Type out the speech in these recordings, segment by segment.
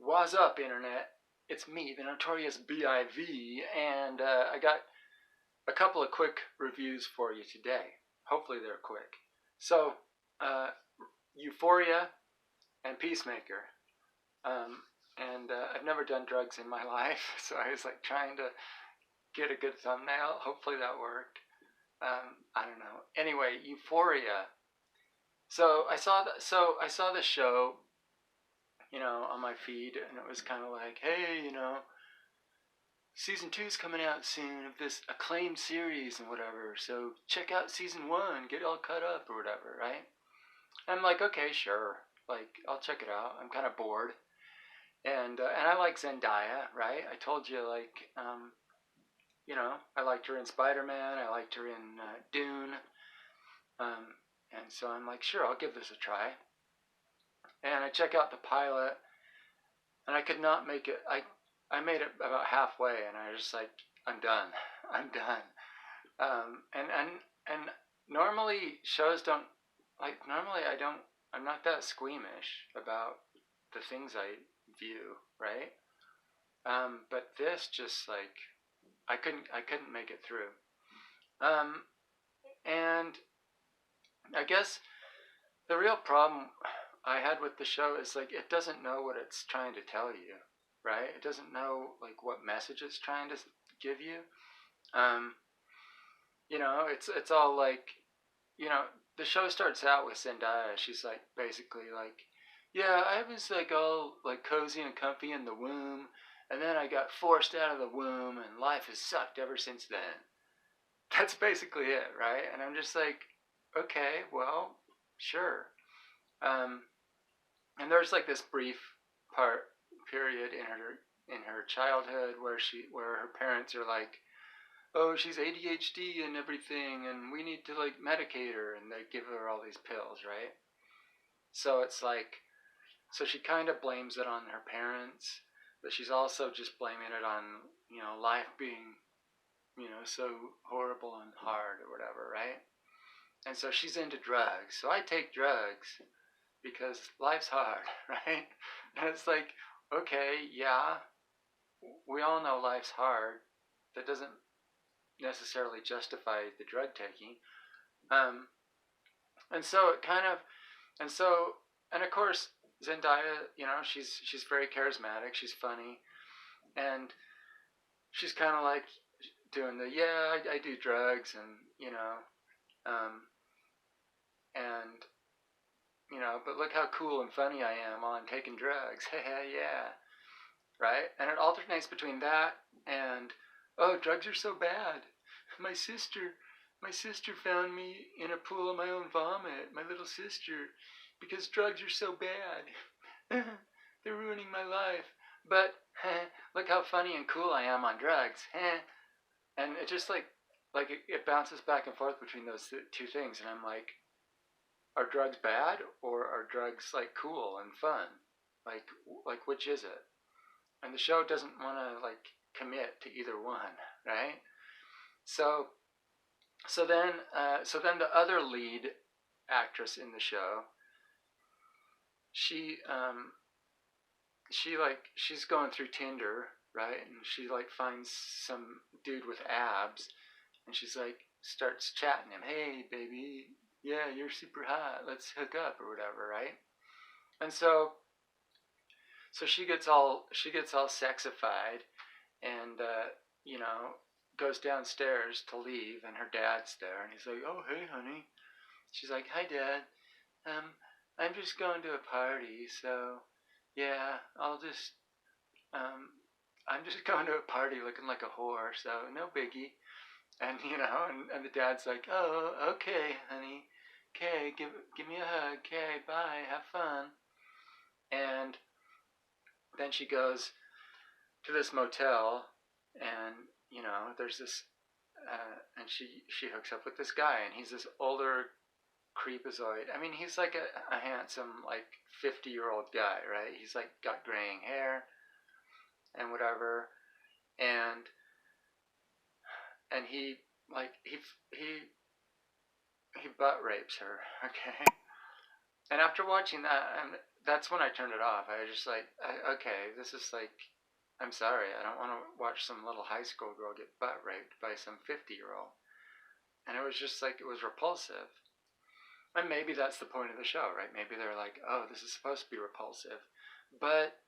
What's up, Internet? It's me, the Notorious B.I.V, and I got a couple of quick reviews for you today. Hopefully, they're quick. So, uh, Euphoria and Peacemaker. I've never done drugs in my life, so I was like trying to get a good thumbnail. Hopefully, that worked. I don't know. Anyway, Euphoria. So I saw the show, on my feed, and it was kind of like, hey, season 2 is coming out soon of this acclaimed series and whatever, so check out season 1, get all caught up or whatever, right? And I'm like, okay, sure, like, I'll check it out. I'm kind of bored. And I like Zendaya, right? I told you, like, I liked her in Spider-Man, I liked her in Dune, um, and so I'm like, sure, I'll give this a try. And I check out the pilot, and I could not make it. I made it about halfway, and I was just like, I'm done. I'm done. And normally shows don't like. Normally I don't. I'm not that squeamish about the things I view, right? But this just like I couldn't make it through. Um, and I guess the real problem I had with the show is like it doesn't know what it's trying to tell you, right? It doesn't know like what message it's trying to give you. Um, it's all like, you know, the show starts out with Zendaya. She's like basically like, yeah, I was like all like cozy and comfy in the womb, and then I got forced out of the womb, and life has sucked ever since then. That's basically it, right? And I'm just like, okay, well, sure. Um, and there's like this brief part period in her childhood where her parents are like, oh, she's ADHD and everything, and we need to like medicate her, and they give her all these pills, right? So it's like, so she kind of blames it on her parents, but she's also just blaming it on life being so horrible and hard or whatever, right? And so she's into drugs. So I take drugs because life's hard, right? And it's like, okay, yeah, we all know life's hard. That doesn't necessarily justify the drug taking. Um, and so it kind of, and so, and of course, Zendaya, she's very charismatic. She's funny, and she's kind of like doing the yeah, I do drugs, and um, and but look how cool and funny I am while I'm taking drugs. Yeah, right? And it alternates between that and, oh, drugs are so bad. My sister, my sister found me in a pool of my own vomit, my little sister, because drugs are so bad. They're ruining my life. But look how funny and cool I am on drugs. And it just like it bounces back and forth between those two things, and I'm like, are drugs bad or are drugs like cool and fun? Like which is it? And the show doesn't want to like commit to either one, right? So so then the other lead actress in the show, she she's going through Tinder, right? And she like finds some dude with abs, and she's like starts chatting him, hey baby, yeah, you're super hot, let's hook up or whatever, right? And so she gets all sexified, and you know goes downstairs to leave, and her dad's there, and he's like, oh hey honey. She's like, hi dad, um I'm just going to a party, so yeah, I'm just going to a party looking like a whore, so no biggie. And and the dad's like, oh okay honey, okay, give me a hug, okay, bye, have fun. And then she goes to this motel, and there's this and she hooks up with this guy, and he's this older creepazoid. I mean, he's like a handsome like 50-year-old guy, right? He's like got graying hair and whatever, and he like he butt rapes her. Okay. And after watching that, that's when I turned it off. I was just like, okay, this is like, I'm sorry, I don't want to watch some little high school girl get butt raped by some 50-year-old. And it was just like, it was repulsive. And maybe that's the point of the show, right? Maybe they're like, oh, this is supposed to be repulsive. But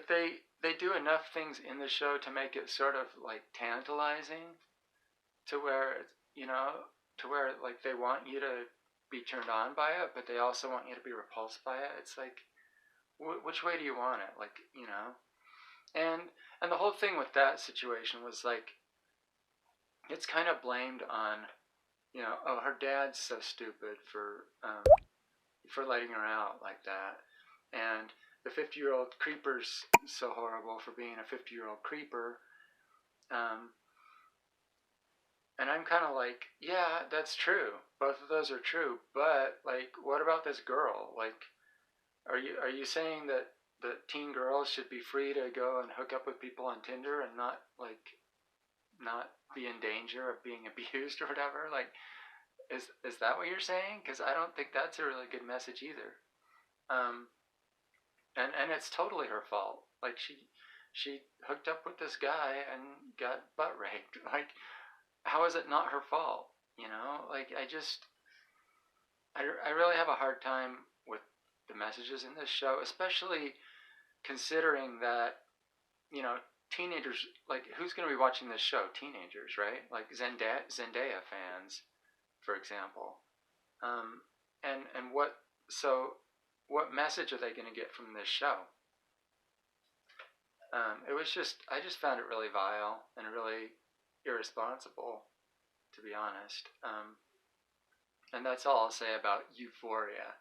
they do enough things in the show to make it sort of like tantalizing, to where, you know, to where like they want you to be turned on by it, but they also want you to be repulsed by it. It's like, which way do you want it? Like, you know, and and the whole thing with that situation was like, it's kind of blamed on, you know, oh, her dad's so stupid for letting her out like that, and the 50-year-old creeper's so horrible for being a 50-year-old creeper. Um, and I'm kind of like, yeah, that's true. Both of those are true. But like, what about this girl? Like, are you saying that teen girls should be free to go and hook up with people on Tinder and not like not be in danger of being abused or whatever? Like, is that what you're saying? Because I don't think that's a really good message either. Um, and it's totally her fault. Like she hooked up with this guy and got butt raped. Like, how is it not her fault? You know, like I really have a hard time with the messages in this show, especially considering that, you know, teenagers, like, who's going to be watching this show? Teenagers, right? Like Zendaya fans, for example. Um, and what message are they going to get from this show? It was just, I just found it really vile and really irresponsible, to be honest. And that's all I'll say about Euphoria.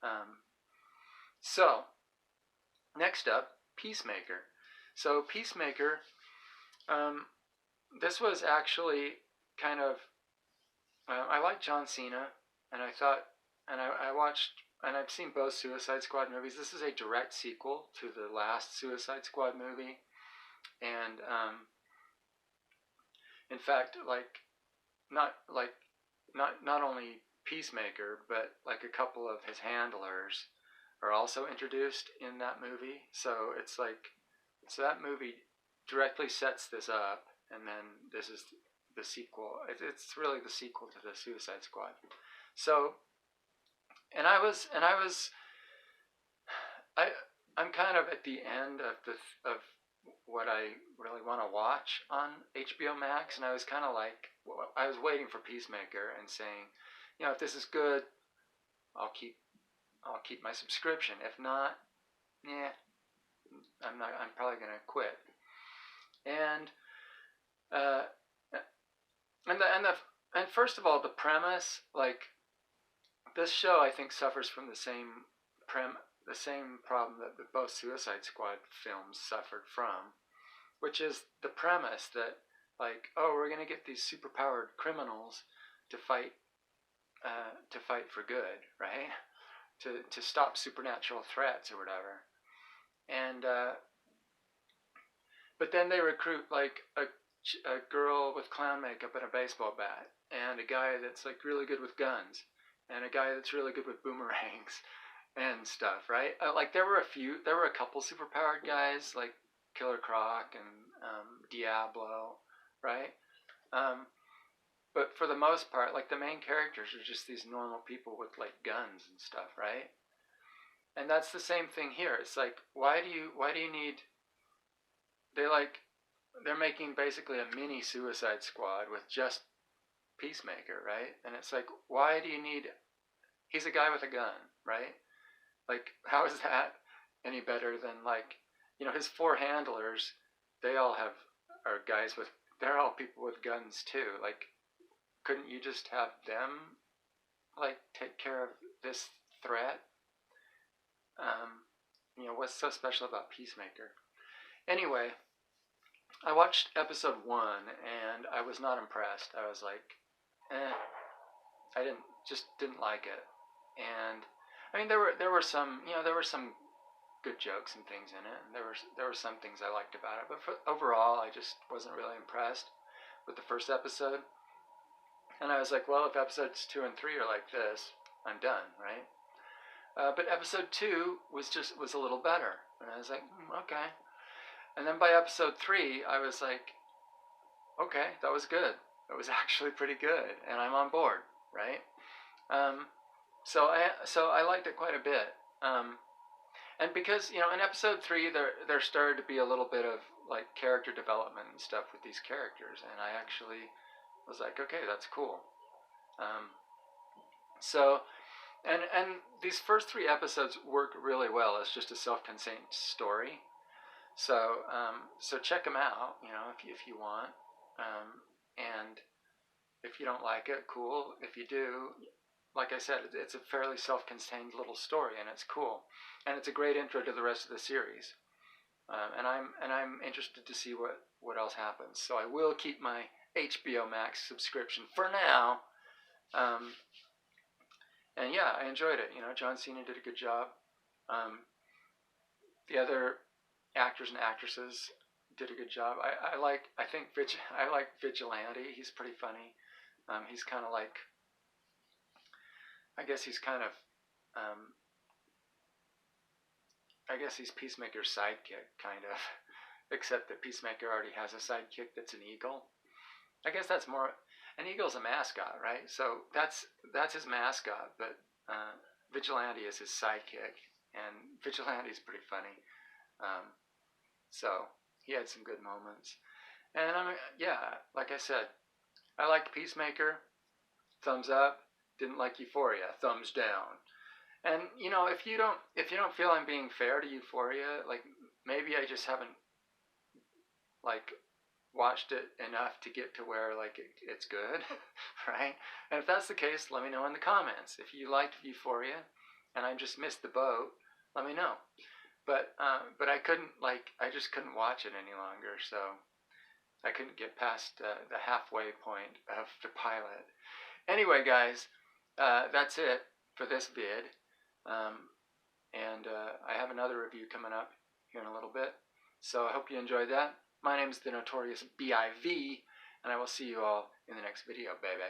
Um, so, next up, Peacemaker. So, Peacemaker, um, this was actually kind of, I like John Cena, and I thought, and I watched, and I've seen both Suicide Squad movies. This is a direct sequel to the last Suicide Squad movie, and in fact, like, not like not only Peacemaker, but like a couple of his handlers are also introduced in that movie. So it's like, so that movie directly sets this up, and then this is the sequel. It's really the sequel to the Suicide Squad. So, and I I'm kind of at the end of of what I really want to watch on HBO Max, and I was kind of like, well, I was waiting for Peacemaker and saying, you know, if this is good, I'll keep my subscription. If not, yeah, I'm not. I'm probably gonna quit. And uh, and first of all, the premise, like, this show, I think, suffers from the same problem that both Suicide Squad films suffered from, which is the premise that, like, oh, we're gonna get these superpowered criminals to fight for good, right? To stop supernatural threats or whatever, and but then they recruit like a girl with clown makeup and a baseball bat, and a guy that's like really good with guns, and a guy that's really good with boomerangs and stuff, right? Like, there were a couple superpowered guys like Killer Croc and Diablo, right? Um, but for the most part, like, the main characters are just these normal people with like guns and stuff, right? And that's the same thing here. It's like, why do you need, they like they're making basically a mini Suicide Squad with just Peacemaker, right? And it's like, why do you need, he's a guy with a gun, right? Like, how is that any better than, like, you know, his four handlers, they all are guys with, they're all people with guns too. Like, couldn't you just have them, like, take care of this threat? You know, what's so special about Peacemaker? Anyway, I watched episode 1 and I was not impressed. I was like, eh, I didn't like it. And I mean, there were some, you know, there were some good jokes and things in it, and there were some things I liked about it, but overall, I just wasn't really impressed with the first episode. And I was like, well, if episodes 2 and 3 are like this, I'm done, right? But episode 2 was a little better, and I was like, okay. And then by episode 3, I was like, okay, that was good. It was actually pretty good, and I'm on board, right? Um, so I liked it quite a bit. And because in episode 3 there started to be a little bit of like character development and stuff with these characters, and I actually was like, okay, that's cool. Um, so and these first 3 episodes work really well as just a self-contained story. So check them out, if you want. And if you don't like it, cool. If you do, like I said, it's a fairly self-contained little story, and it's cool, and it's a great intro to the rest of the series. And I'm interested to see what else happens. So I will keep my HBO Max subscription for now. Um, and yeah, I enjoyed it. John Cena did a good job. Um, the other actors and actresses did a good job. I like Vigilante. He's pretty funny. He's kind of like, I guess he's kind of, um, I guess he's Peacemaker's sidekick, kind of. Except that Peacemaker already has a sidekick that's an eagle. I guess that's more. An eagle's a mascot, right? So that's his mascot, but Vigilante is his sidekick, and Vigilante's pretty funny. Um, so he had some good moments, and yeah, like I said, I liked Peacemaker, thumbs up. Didn't like Euphoria, thumbs down. And if you don't feel I'm being fair to Euphoria, like maybe I just haven't like watched it enough to get to where like it's good, right? And if that's the case, let me know in the comments. If you liked Euphoria and I just missed the boat, let me know. But I just couldn't watch it any longer, so I couldn't get past the halfway point of the pilot. Anyway, guys, that's it for this vid. Um, and I have another review coming up here in a little bit. So I hope you enjoyed that. My name is the Notorious B.I.V, and I will see you all in the next video, baby.